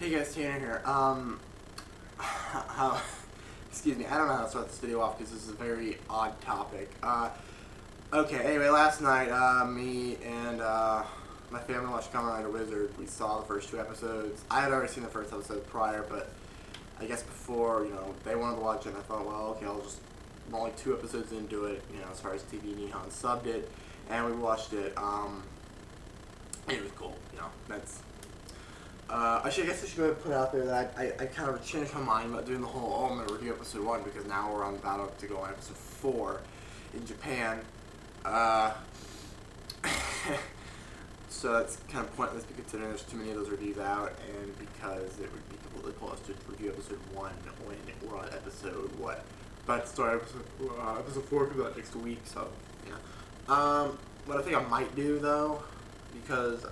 Hey guys, Tanner here. How, excuse me, I don't know how to start this video off because this is a very odd topic. Okay, anyway, last night, me and, my family watched Kamen Rider Wizard. We saw the first two episodes. I had already seen the first episode prior, but I guess before, they wanted to watch it, and I thought, well, okay, I'm only two episodes into it, as far as TV Nihon subbed it, and we watched it, and it was cool, that's... I guess I should go ahead and put out there that I kind of changed my mind about doing the whole, I'm going to review episode 1 because now we're about to go on episode 4 in Japan. So that's kind of pointless because considering there's too many of those reviews out and because it would be completely pointless to review episode 1 when we're on episode, about to start episode 4 comes out next week, so, yeah. What I think I might do, though, because,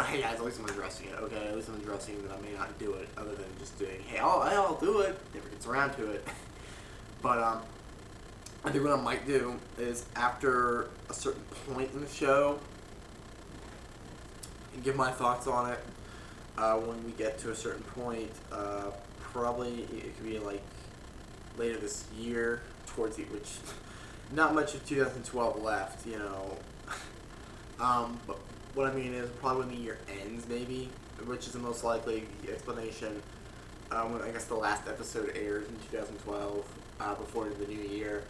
hey guys, at least I'm addressing it, okay? At least I'm addressing that I may not do it, other than just doing, hey, I'll do it, never gets around to it. But, I think what I might do is, after a certain point in the show, and give my thoughts on it, when we get to a certain point, probably, it could be, like, later this year, which, not much of 2012 left, but what I mean is probably when the year ends, maybe, which is the most likely explanation. When I guess the last episode airs in 2012, before the new year,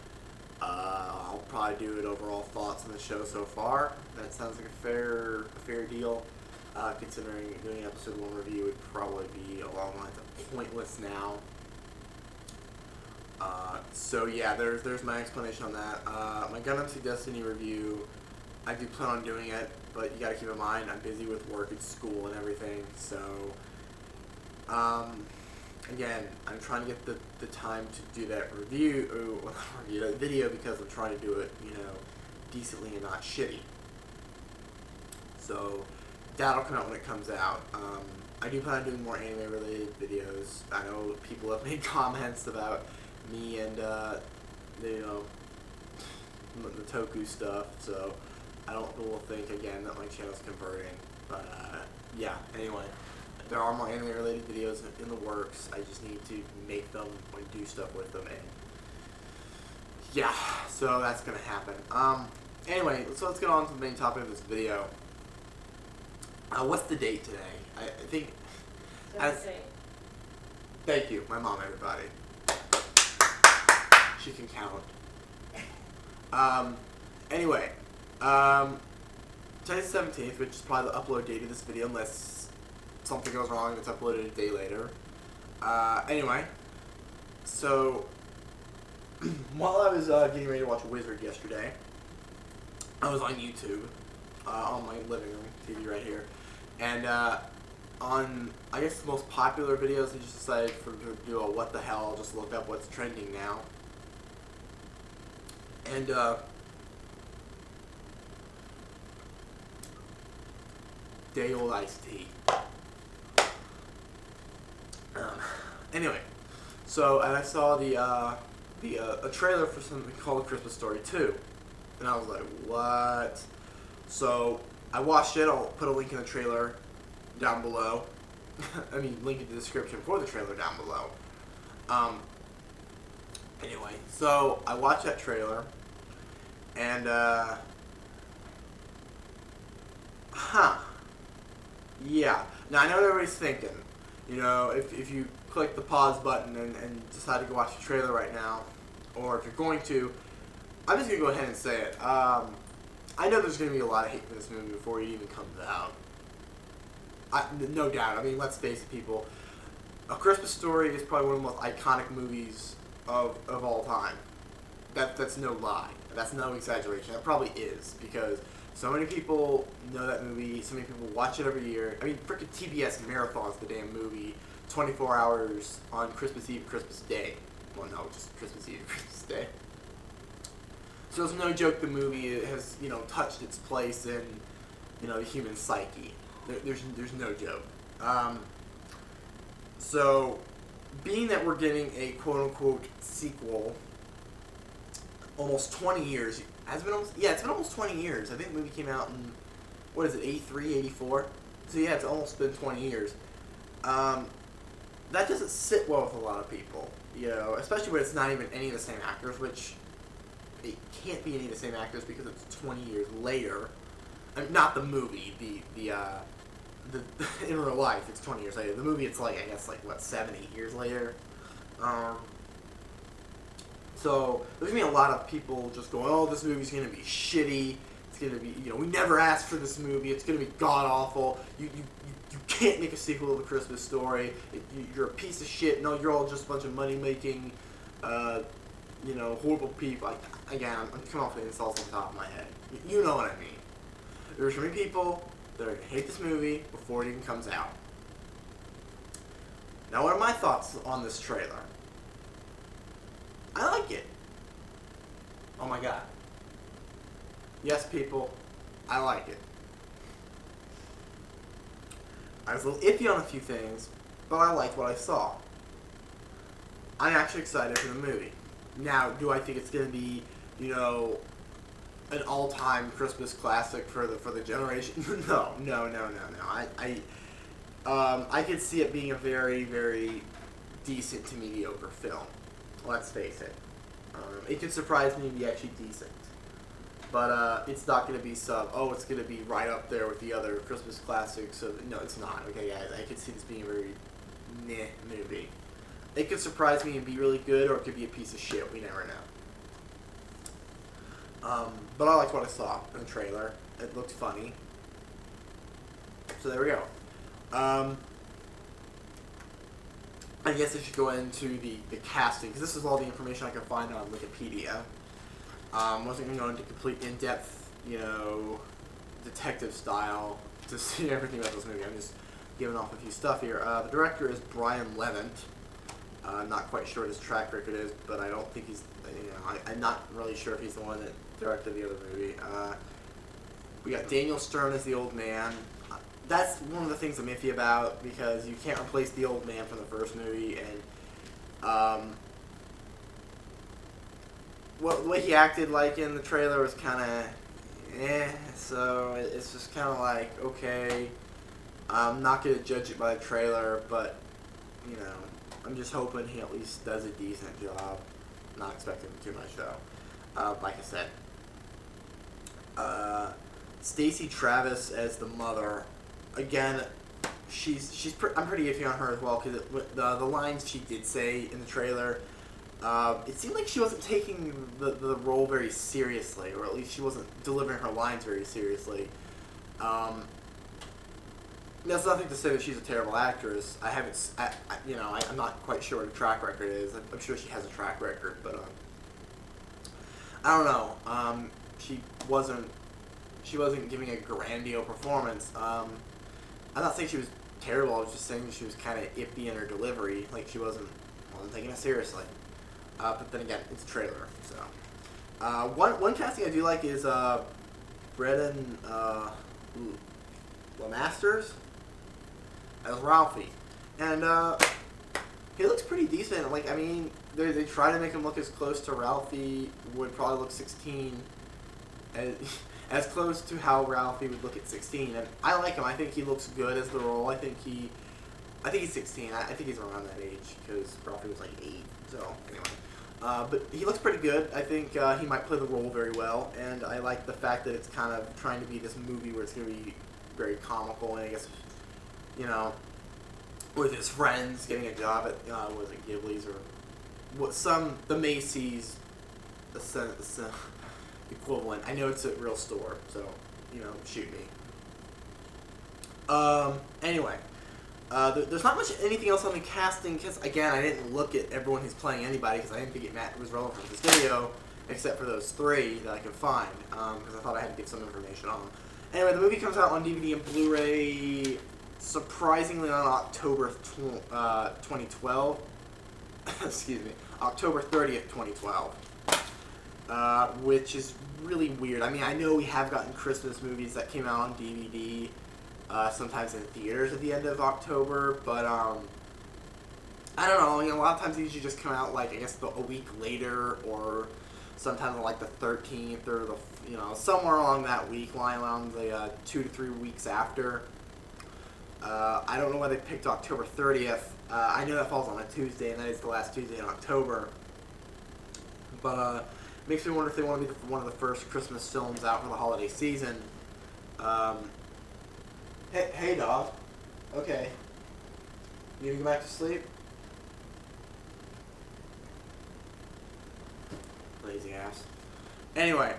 I'll probably do an overall thoughts on the show so far. That sounds like a fair deal, considering doing an episode 1 review would probably be along the lines of pointless now. So yeah, there's my explanation on that. My Gundam Seed Destiny review, I do plan on doing it, but you gotta keep in mind I'm busy with work and school and everything, so again, I'm trying to get the time to do that video because I'm trying to do it, decently and not shitty. So that'll come out when it comes out. I do plan on doing more anime related videos. I know people have made comments about me and the Toku stuff, so I don't people think again that my channel's converting, but yeah, anyway, there are more anime related videos in the works. I just need to make them and do stuff with them, and yeah, so that's gonna happen. Anyway, so let's get on to the main topic of this video. What's the date today? I think thank you, my mom, everybody. She can count. Anyway, today's the 17th, which is probably the upload date of this video, unless something goes wrong and it's uploaded a day later. Anyway, so, while I was getting ready to watch Wizard yesterday, I was on YouTube, on my living room TV right here, and on, I guess, the most popular videos, I just decided to do a what the hell, just look up what's trending now. And, day old iced tea. Anyway, so, and I saw a trailer for something called Christmas Story 2. And I was like, what? So, I watched it. I'll put a link in the trailer down below. I mean, link in the description for the trailer down below. Anyway, so I watched that trailer, and, yeah. Now, I know what everybody's thinking. If you click the pause button and decide to go watch the trailer right now, or if you're going to, I'm just going to go ahead and say it. I know there's going to be a lot of hate for this movie before it even comes out. No doubt. I mean, let's face it, people. A Christmas Story is probably one of the most iconic movies of all time. That's no lie. That's no exaggeration. That probably is, because so many people know that movie, so many people watch it every year. I mean, frickin' TBS marathons the damn movie 24 hours on Christmas Eve, Christmas Day. Well, no, just Christmas Eve, Christmas Day. So it's no joke the movie has, touched its place in, the human psyche. There's no joke. So, being that we're getting a quote-unquote sequel, almost 20 years, it's been almost 20 years. I think the movie came out in, 83, 84? So yeah, it's almost been 20 years. Um, that doesn't sit well with a lot of people, especially when it's not even any of the same actors, which it can't be any of the same actors because it's 20 years later. I mean, not the movie, the in real life, it's 20 years later. The movie, it's like, I guess, like, what, 7, 8 years later? Um, so, there's going to be a lot of people just going, oh, this movie's going to be shitty. It's going to be, we never asked for this movie. It's going to be god-awful. You can't make a sequel of A Christmas Story. You're a piece of shit. No, you're all just a bunch of money-making, horrible people. Again, I'm coming off with insults on the top of my head. You know what I mean. There's going to be people that are going to hate this movie before it even comes out. Now, what are my thoughts on this trailer? I like it. Oh my god. Yes, people, I like it. I was a little iffy on a few things, but I liked what I saw. I'm actually excited for the movie. Now, do I think it's going to be, an all-time Christmas classic for the generation? No. I could see it being a very, very decent to mediocre film. Let's face it. It could surprise me and be actually decent. But it's not going to be it's going to be right up there with the other Christmas classics. No, it's not. Okay, guys, I could see this being a very meh movie. It could surprise me and be really good, or it could be a piece of shit. We never know. But I liked what I saw in the trailer. It looked funny. So there we go. I guess I should go into the casting, because this is all the information I can find on Wikipedia. Wasn't going to go into complete in-depth, detective style to see everything about this movie. I'm just giving off a few stuff here. The director is Brian Levant. Not quite sure what his track record is, but I don't think he's, I'm not really sure if he's the one that directed the other movie. We got Daniel Stern as the old man. That's one of the things I'm iffy about, because you can't replace the old man from the first movie, and the way he acted like in the trailer was kind of so it's just kind of like, okay, I'm not going to judge it by the trailer, but, I'm just hoping he at least does a decent job. Not expecting too much, though. Like I said. Stacey Travis as the mother. Again, I'm pretty iffy on her as well, because the lines she did say in the trailer, it seemed like she wasn't taking the role very seriously, or at least she wasn't delivering her lines very seriously. That's nothing to say that she's a terrible actress. I'm not quite sure what her track record is. I'm sure she has a track record, but I don't know. She wasn't giving a grandiose performance. I'm not saying she was terrible. I was just saying she was kind of iffy in her delivery. Like, she wasn't taking it seriously. But then again, it's a trailer. So, one casting I do like is Brendan Lemasters as Ralphie, and he looks pretty decent. Like, I mean, they try to make him look as close to Ralphie would probably look 16, as close to how Ralphie would look at 16. And I like him. I think he looks good as the role. I think he's 16. I think he's around that age, because Ralphie was like 8. So anyway. But he looks pretty good. I think he might play the role very well, and I like the fact that it's kind of trying to be this movie where it's going to be very comical, and I guess, with his friends getting a job at, was it Ghibli's or the Macy's equivalent. I know it's a real store, so, shoot me. Anyway. There's not much anything else on the casting, because, again, I didn't look at everyone who's playing anybody, because I didn't think it was relevant for this video, except for those 3 that I could find, because I thought I had to get some information on them. Anyway, the movie comes out on DVD and Blu-ray, surprisingly, on October 2012. Excuse me. October 30th, 2012. Which is really weird. I mean, I know we have gotten Christmas movies that came out on DVD, sometimes in theaters at the end of October, but I don't know. I mean, a lot of times these just come out, like, I guess a week later, or sometimes on, like, the 13th, or somewhere along that week line, around the 2 to 3 weeks after. I don't know why they picked October 30th. I know that falls on a Tuesday, and that is the last Tuesday in October. But makes me wonder if they want to be one of the first Christmas films out for the holiday season. Hey, dog. Okay. You need to go back to sleep? Lazy ass. Anyway,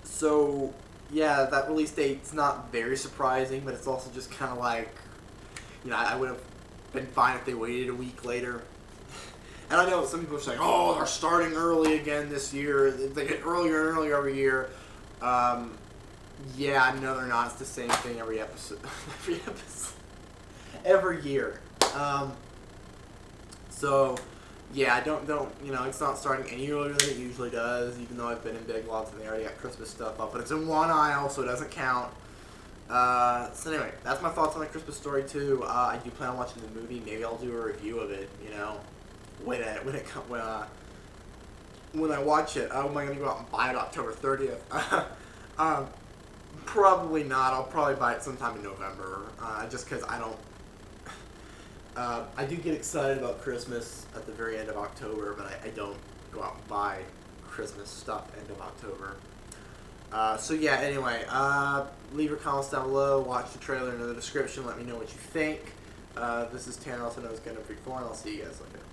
so, yeah, that release date's not very surprising, but it's also just kind of like, I would have been fine if they waited a week later. And I know some people are saying, oh, they're starting early again this year. They get earlier and earlier every year. Yeah, no, they're not. It's the same thing every episode. Every year. So, yeah, I don't, it's not starting any earlier than it usually does, even though I've been in Big Lots and they already got Christmas stuff up. But it's in one aisle, so it doesn't count. So anyway, that's my thoughts on The Christmas Story 2. I do plan on watching the movie. Maybe I'll do a review of it, when I watch it. Am I going to go out and buy it October 30th? Probably not. I'll probably buy it sometime in November, just because I don't... I do get excited about Christmas at the very end of October, but I don't go out and buy Christmas stuff end of October. So yeah, anyway, leave your comments down below, watch the trailer in the description, let me know what you think. This is Tanner, also known as Gunner Freak 4, and I'll see you guys later.